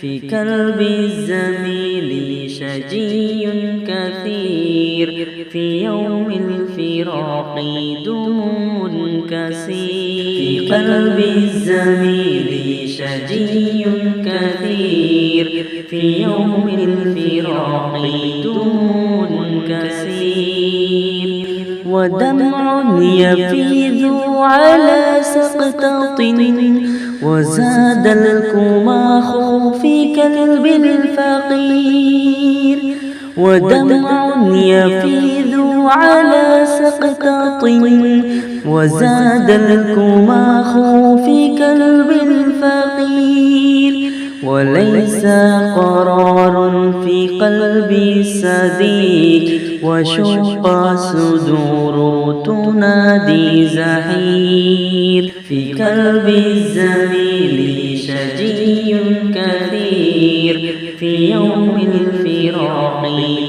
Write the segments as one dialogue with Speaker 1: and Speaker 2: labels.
Speaker 1: في كرب الزميل شجي كثير، في يوم الفراق دموع كثير. في قلب الزميل شجي كثير، في يوم الفراق دموع كثير. ودمع يفيض على سقطة، وزاد الكماخ في كلب الفقير. ودمع يفيض على سقطة، وزاد الكماخ في كلب الفقير. وليس قرار في قلبي الصديق، وشق صدور تنادي زحير. في كرب الزميل شجي كثير، في يوم الفراق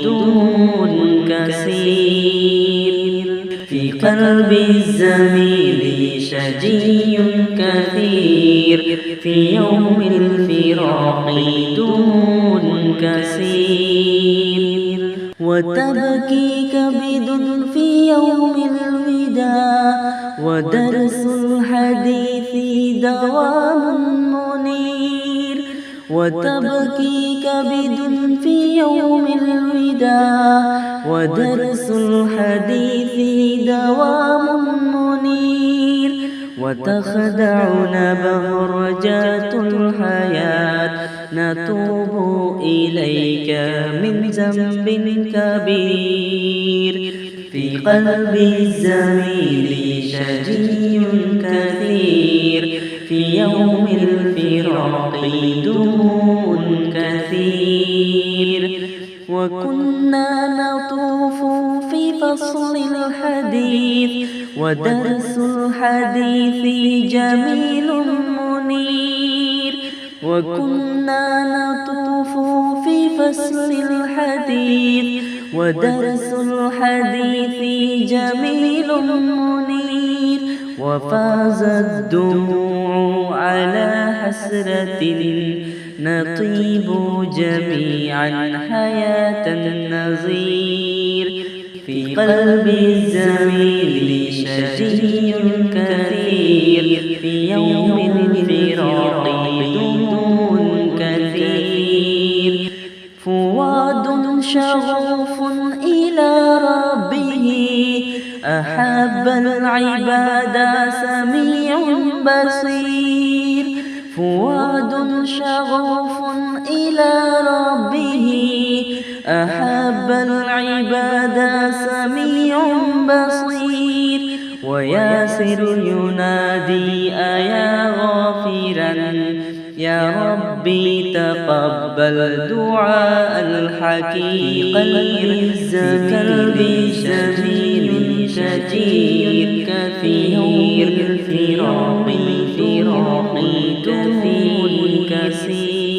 Speaker 1: دموع كثير. في قلب الزميل شجي كثير، في يوم الفراق دموع كثير. وتبكي كبد في يوم الوداع، ودرس الحديث دوام منير. وتبكي كبد في يوم الوداع، ودرس الحديث دوام منير. وتخدعنا بهرجات الحياة، نتوب إليك من ذنب كبير. في قلب الزميل شجي كثير، في يوم الفراق دموع كثير. وكنا نطوف في فصل الحديث، ودرس الحديث جميل منير. وكنا نطوف في فصل الحديث، ودرس الحديث جميل منير. وفازت الدموع على حسرة، نطيب جميعا حياة النظير. في قلب الزميل شجي كثير، في يوم الفراق دموع كثير. فؤاد شغوف إلى ربه، أحب العباد سميع بصير. فؤاد شغوف إلى ربه، أحب العباد سميع بصير. وياسر ينادي أيا غافرا، يا ربي تقبل دعاء الحكيم. قلب الزميل جميل شجير كثير، في الفراق دموع كثير.